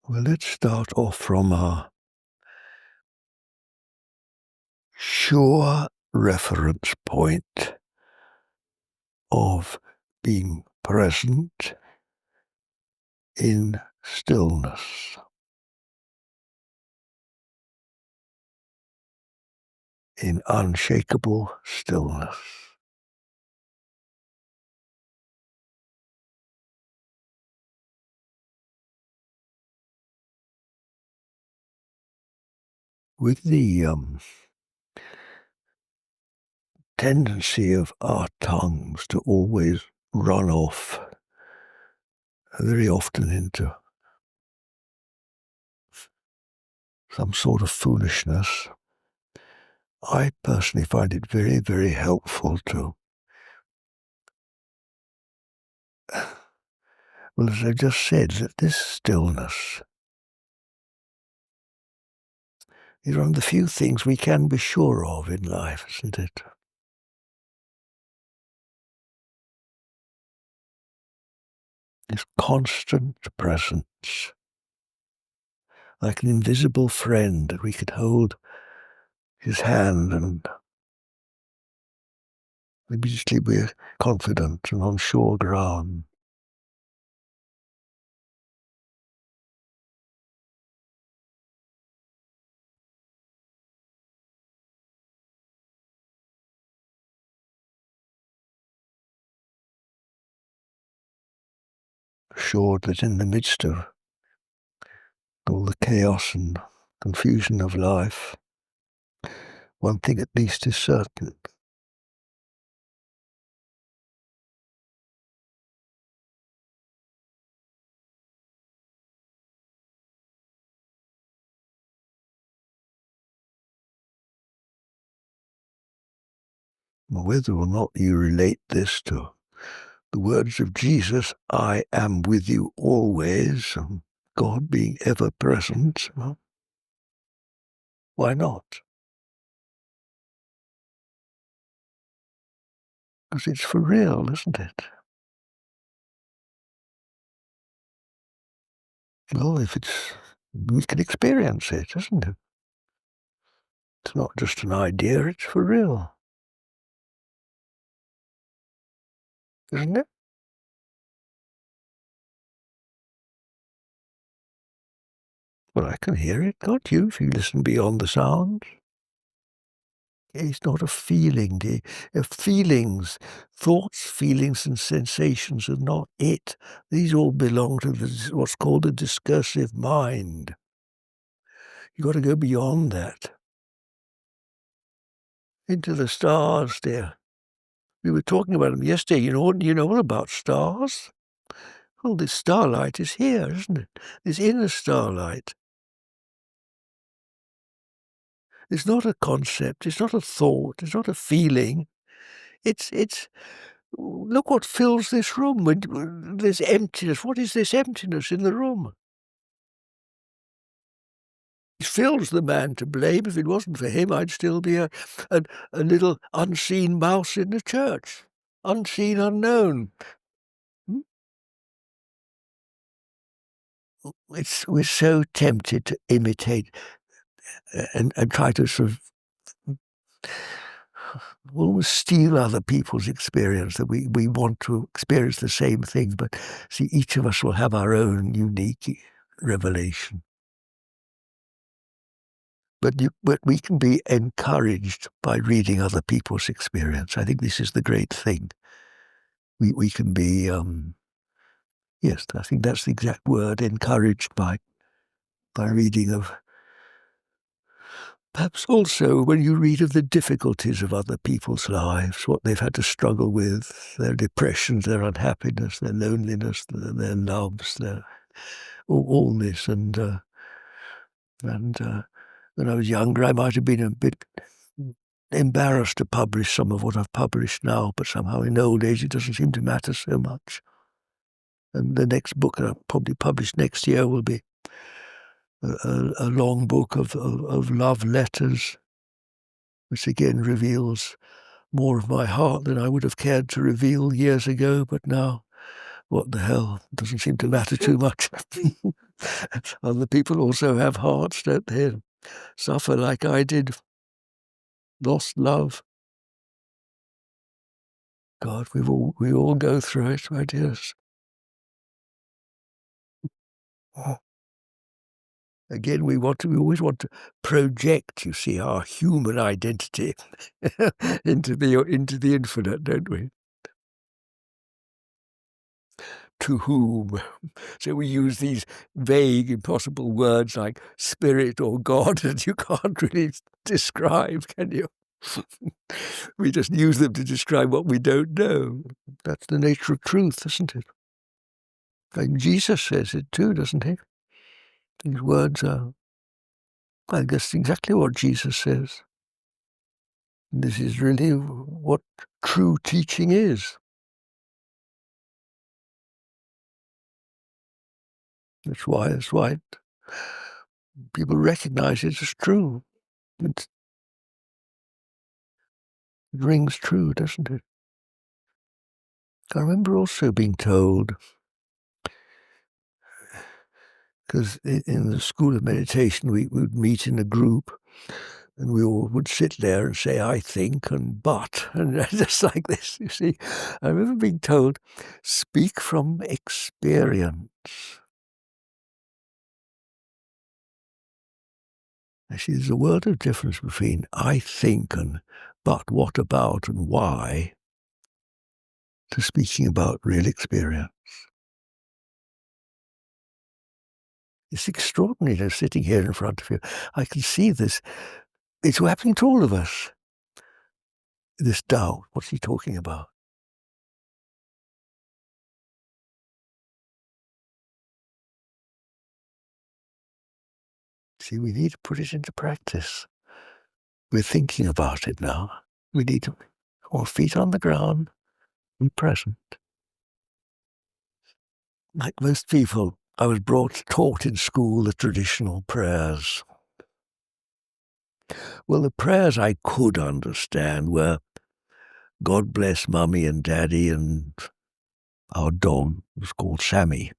Well, let's start off from a sure reference point of being present in stillness, in unshakable stillness. With the tendency of our tongues to always run off very often into some sort of foolishness, I personally find it very, very helpful to, well, as I just said, that this stillness is one of the few things we can be sure of in life, isn't it? This constant presence, like an invisible friend that we could hold his hand and immediately we're confident and on sure ground. Assured that in the midst of all the chaos and confusion of life, one thing at least is certain. Whether or not you relate this to the words of Jesus, I am with you always, and God being ever present, well, why not? Because it's for real, isn't it? Well, if it's, we can experience it, isn't it? It's not just an idea, it's for real. Isn't it? Well, I can hear it, can't you, if you listen beyond the sound? It's not a feeling. Feelings, thoughts, feelings, and sensations are not it. These all belong to what's called a discursive mind. You've got to go beyond that. Into the stars, dear. We were talking about them yesterday. You know all about stars? Well, this starlight is here, isn't it? This inner starlight. It's not a concept. It's not a thought. It's not a feeling. It's. Look what fills this room. There's emptiness. What is this emptiness in the room? It fills the man to blame. If it wasn't for him, I'd still be a little unseen mouse in the church. Unseen, unknown. We're so tempted to imitate and try to sort of almost steal other people's experience, that we want to experience the same thing, but see, each of us will have our own unique revelation. But we can be encouraged by reading other people's experience. I think this is the great thing. We can be, yes, I think that's the exact word, encouraged by reading of. Perhaps also when you read of the difficulties of other people's lives, what they've had to struggle with, their depressions, their unhappiness, their loneliness, their loves, their all this. And when I was younger, I might have been a bit embarrassed to publish some of what I've published now, but somehow in old age it doesn't seem to matter so much. And the next book that I'll probably publish next year will be a long book of love letters, which again reveals more of my heart than I would have cared to reveal years ago, but now, what the hell, it doesn't seem to matter too much. Other people also have hearts, don't they? Suffer like I did, lost love. God, we all go through it, my dears. Again, we always want to project, you see, our human identity into the infinite, don't we? To whom? So we use these vague, impossible words like spirit or God that you can't really describe, can you? We just use them to describe what we don't know. That's the nature of truth, isn't it? And Jesus says it too, doesn't he? These words are, I guess, exactly what Jesus says. This is really what true teaching is. That's why people recognize it as true. It rings true, doesn't it? I remember also being told, because in the school of meditation we would meet in a group, and we all would sit there and say, I think, and but, and just like this, you see. I remember being told, speak from experience. I see there's a world of difference between I think and but, what about, and why, to speaking about real experience. It's extraordinary sitting here in front of you. I can see this. It's happening to all of us. This doubt, what's he talking about? See, we need to put it into practice. We're thinking about it now. We need to, our feet on the ground, and present. Like most people, I was taught in school the traditional prayers. Well, the prayers I could understand were, God bless Mummy and Daddy and our dog was called Sammy.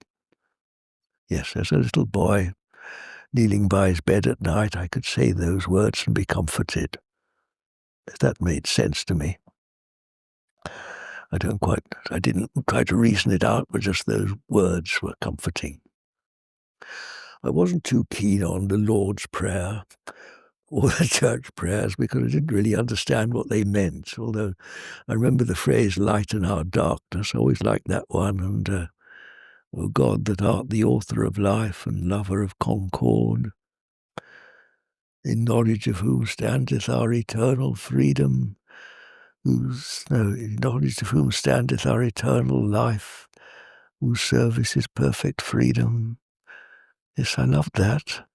Yes, as a little boy kneeling by his bed at night, I could say those words and be comforted. That made sense to me. I didn't try to reason it out, but just those words were comforting. I wasn't too keen on the Lord's Prayer or the church prayers because I didn't really understand what they meant, although I remember the phrase, lighten our darkness. I always liked that one, and O God, that art the author of life and lover of concord, in knowledge of whom standeth our eternal freedom, in knowledge of whom standeth our eternal life, whose service is perfect freedom. Yes, I loved that.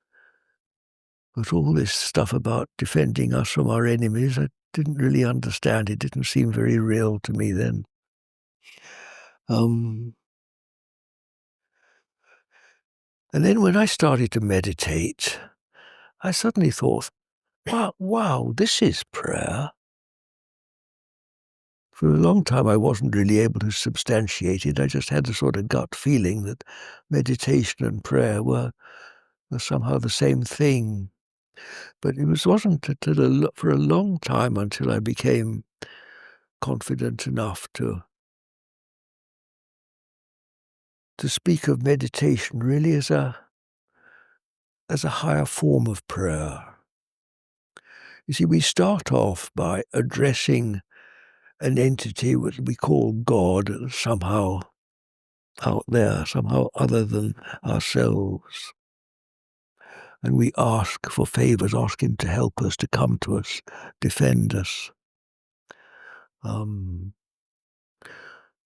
But all this stuff about defending us from our enemies, I didn't really understand. It didn't seem very real to me then. And then when I started to meditate, I suddenly thought, wow, this is prayer. For a long time, I wasn't really able to substantiate it. I just had a sort of gut feeling that meditation and prayer were somehow the same thing. But it wasn't for a long time until I became confident enough to speak of meditation really as a higher form of prayer. You see, we start off by addressing an entity which we call God, somehow out there, somehow other than ourselves. And we ask for favors, ask him to help us, to come to us, defend us. In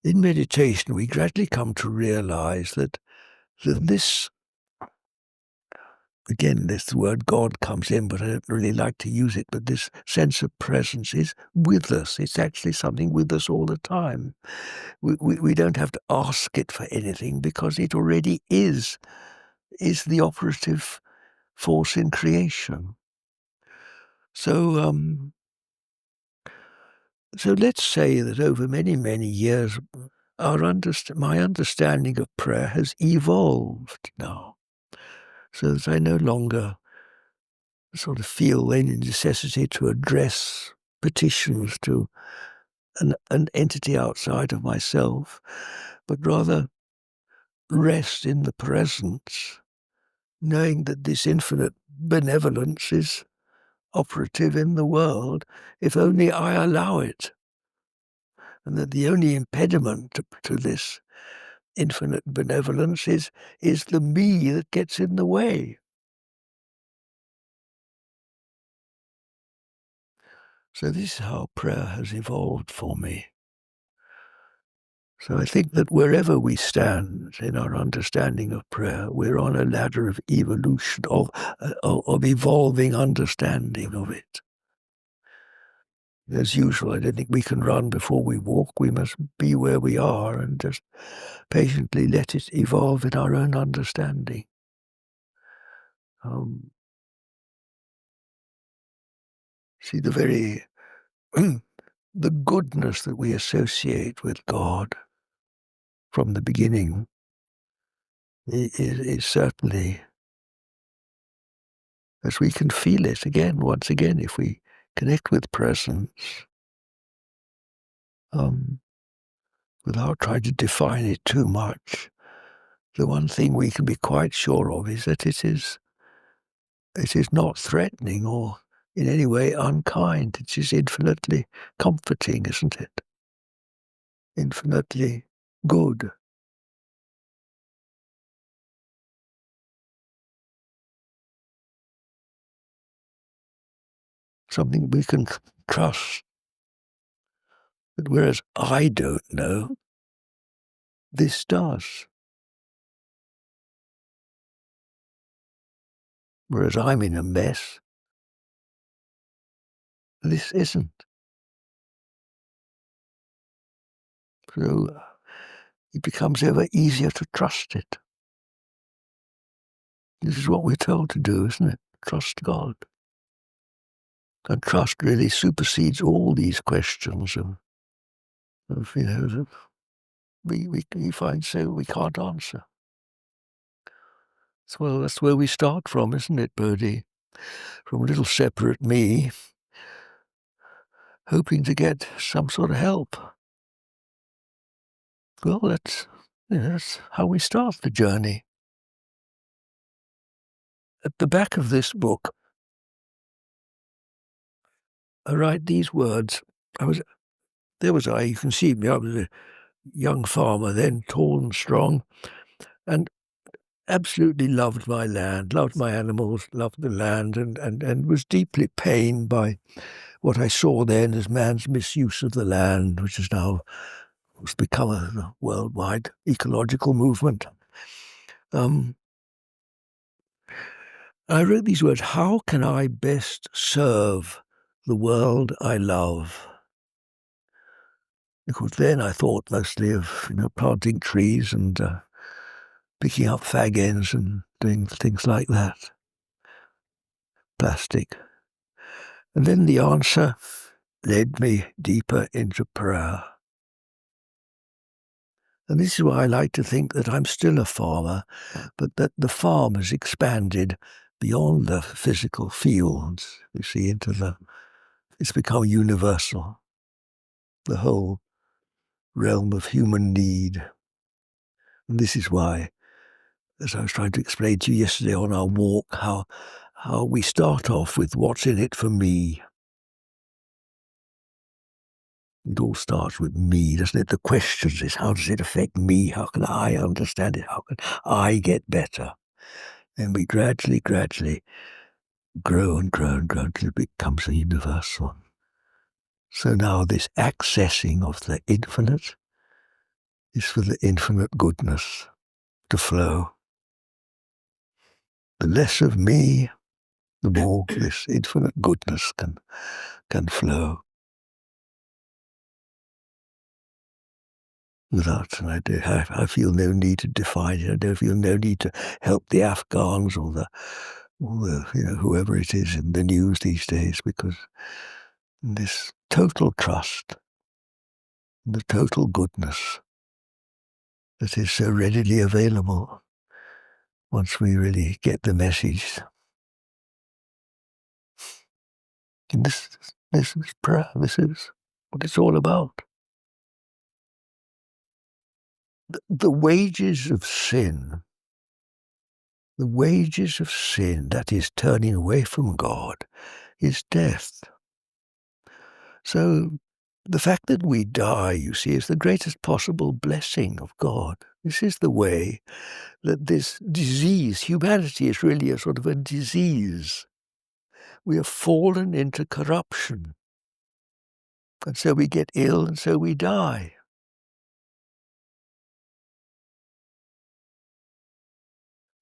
meditation, we gradually come to realize that this, again, this word God comes in, but I don't really like to use it, but this sense of presence is with us. It's actually something with us all the time. We don't have to ask it for anything because it already is the operative force in creation. So let's say that over many, many years, my understanding of prayer has evolved now. so that I no longer sort of feel any necessity to address petitions to an entity outside of myself, but rather rest in the presence, knowing that this infinite benevolence is operative in the world if only I allow it, and that the only impediment to this infinite benevolence is the me that gets in the way. So this is how prayer has evolved for me. So I think that wherever we stand in our understanding of prayer, we're on a ladder of evolution, of evolving understanding of it. As usual, I don't think we can run before we walk. We must be where we are and just patiently let it evolve in our own understanding. See, the goodness that we associate with God from the beginning is certainly, as we can feel it once again, if we connect with presence, without trying to define it too much, the one thing we can be quite sure of is that it is not threatening or in any way unkind. It is infinitely comforting, isn't it? Infinitely good. Something we can trust. But whereas I don't know, this does. Whereas I'm in a mess, this isn't. So it becomes ever easier to trust it. This is what we're told to do, isn't it? Trust God. And trust really supersedes all these questions of we find so we can't answer. So, well, that's where we start from, isn't it, Bodhi? From a little separate me, hoping to get some sort of help. Well, that's how we start the journey. At the back of this book, I write these words. You can see me, I was a young farmer then, tall and strong, and absolutely loved my land, loved my animals, loved the land, and was deeply pained by what I saw then as man's misuse of the land, which has now become a worldwide ecological movement. I wrote these words: how can I best serve the world I love? Because then I thought mostly of planting trees and picking up fag ends and doing things like that. Plastic. And then the answer led me deeper into prayer. And this is why I like to think that I'm still a farmer, but that the farm has expanded beyond the physical fields, you see, it's become universal, the whole realm of human need. And this is why, as I was trying to explain to you yesterday on our walk, how we start off with what's in it for me. It all starts with me, doesn't it? The question is, how does it affect me? How can I understand it? How can I get better? And we gradually grow and grow and grow until it becomes a universal. So now this accessing of the infinite is for the infinite goodness to flow. The less of me, the more this infinite goodness can flow. Without, and I feel no need to define it. I don't feel no need to help the Afghans or the whoever it is in the news these days, because this total trust, the total goodness that is so readily available, once we really get the message. And this is prayer. This is what it's all about. The wages of sin, that is turning away from God, is death. So the fact that we die, you see, is the greatest possible blessing of God. This is the way that this disease, humanity is really a sort of a disease. We have fallen into corruption. And so we get ill and so we die.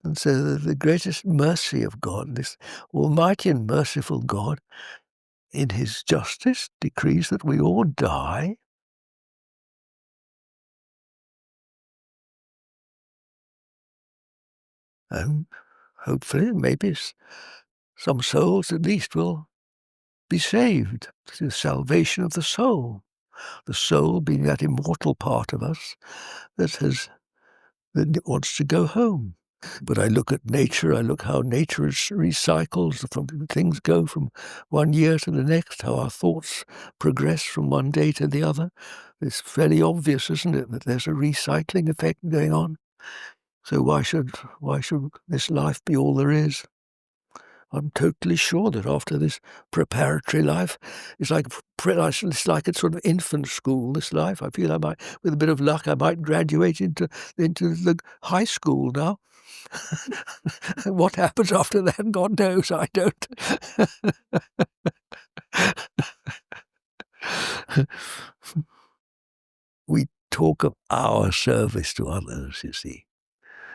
And so the greatest mercy of God, this almighty and merciful God, in his justice decrees that we all die. And hopefully, maybe some souls at least will be saved through the salvation of the soul being that immortal part of us that wants to go home. But I look at nature, I look how nature recycles, things go from one year to the next, how our thoughts progress from one day to the other. It's fairly obvious, isn't it, that there's a recycling effect going on. So why should this life be all there is? I'm totally sure that after this preparatory life, it's like it's sort of infant school, this life. I feel I might, with a bit of luck, I might graduate into the high school now. What happens after that, God knows, I don't. We talk of our service to others, you see.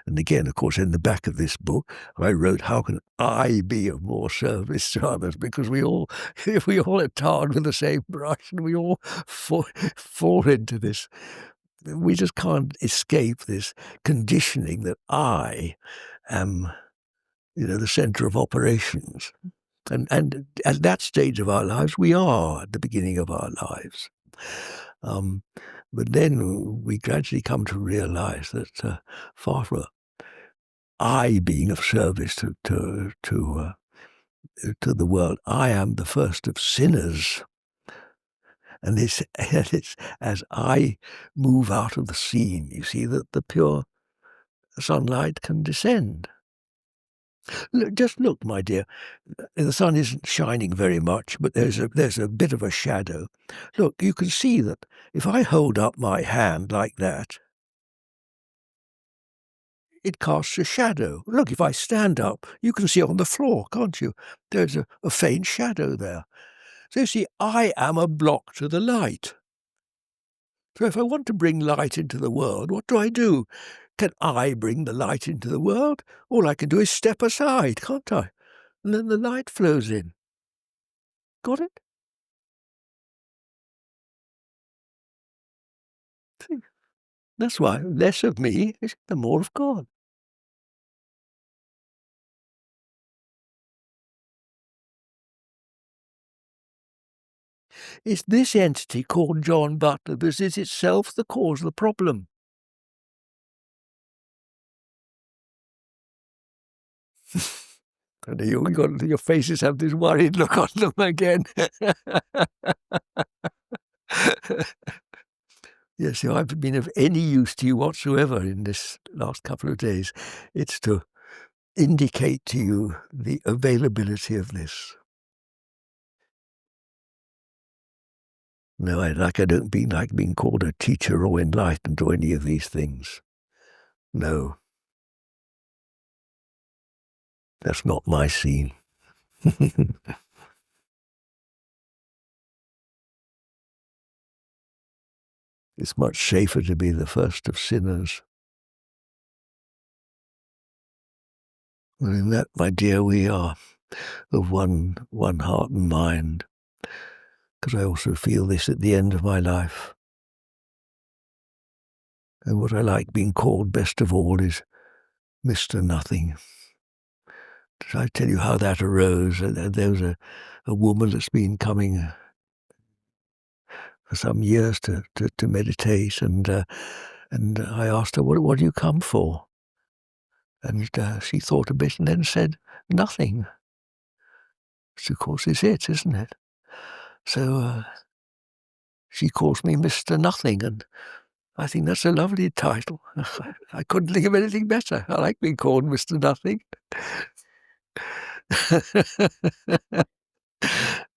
And again, of course, in the back of this book, I wrote, how can I be of more service to others? Because we all are tarred with the same brush and we all fall into this. We just can't escape this conditioning that I am, the center of operations. And at that stage of our lives, we are at the beginning of our lives. But then we gradually come to realize that far from I being of service to the world, I am the first of sinners. And it's as I move out of the scene, you see, that the pure sunlight can descend. Just look, my dear, the sun isn't shining very much, but there's a bit of a shadow. Look, you can see that if I hold up my hand like that, it casts a shadow. Look, if I stand up, you can see on the floor, can't you? There's a faint shadow there. So you see, I am a block to the light. So if I want to bring light into the world, what do? Can I bring the light into the world? All I can do is step aside, can't I? And then the light flows in. Got it? See? That's why less of me is the more of God. It's this entity called John Butler that is itself the cause of the problem. And your faces have this worried look on them again. Yes, if I've been of any use to you whatsoever in this last couple of days, it's to indicate to you the availability of this. No, I don't like being called a teacher or enlightened or any of these things. No. That's not my scene. It's much safer to be the first of sinners. And in that, my dear, we are of one heart and mind. Because I also feel this at the end of my life. And what I like being called best of all is Mr. Nothing. Did I tell you how that arose? There was a woman that's been coming for some years to meditate, and I asked her, what do you come for? And she thought a bit and then said, nothing. Which, of course, is it, isn't it? So she calls me Mr. Nothing, and I think that's a lovely title. I couldn't think of anything better. I like being called Mr. Nothing.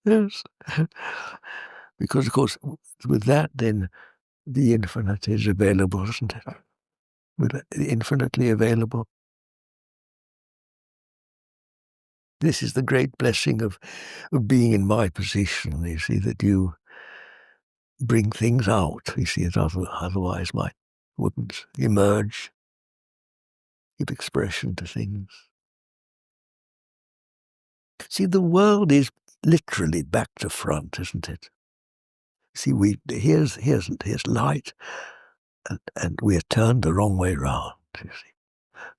Yes. Because, of course, with that, then the infinite is available, isn't it? With the infinitely available. This is the great blessing of being in my position, you see, that you bring things out, you see, that otherwise wouldn't emerge, give expression to things. See, the world is literally back to front, isn't it? See, here's light, and we're turned the wrong way round, you see.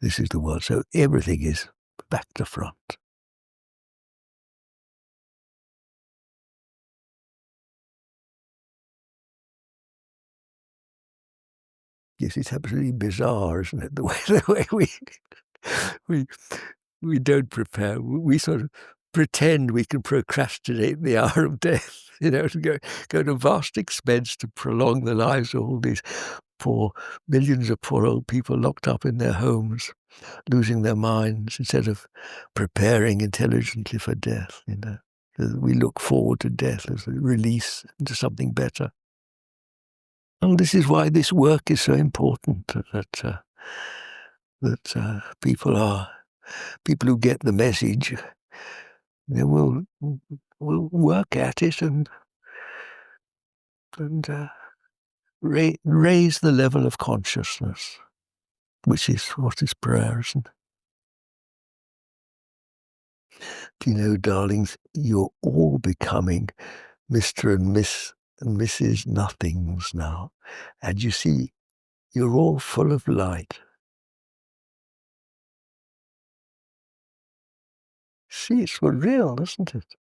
This is the world, so everything is back to front. Yes, it's absolutely bizarre, isn't it? The way we don't prepare. We sort of pretend we can procrastinate the hour of death, to go to vast expense to prolong the lives of all these millions of poor old people locked up in their homes, losing their minds, instead of preparing intelligently for death. We look forward to death as a release into something better. And this is why this work is so important, that people who get the message, they will work at it and raise the level of consciousness, which is what is prayer, isn't it? Do you know, darlings, you're all becoming Mr. and Miss and Mrs. Nothings now. And you see, you're all full of light. See, it's for real, isn't it?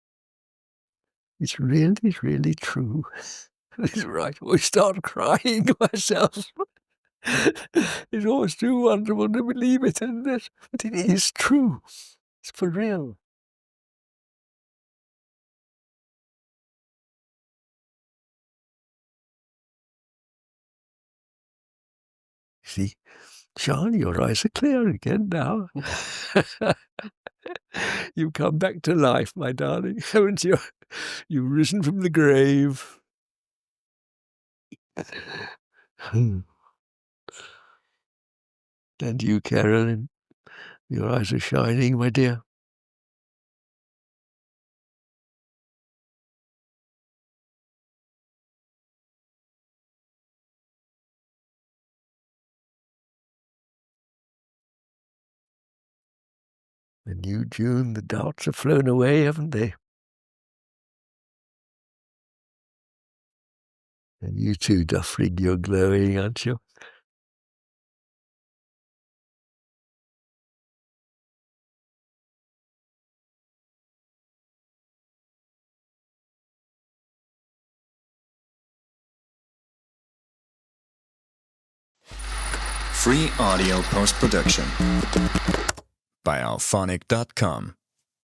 It's really, really true. It's right. I start crying myself. It's almost too wonderful to believe it, isn't it? But it is true. It's for real. See, Sean, your eyes are clear again now. You've come back to life, my darling, haven't you? You've risen from the grave. And you, Carolyn, your eyes are shining, my dear. And you, June, the doubts have flown away, haven't they? And you too, Duffrig, you're glowing, aren't you? Free audio post-production by alphonic.com.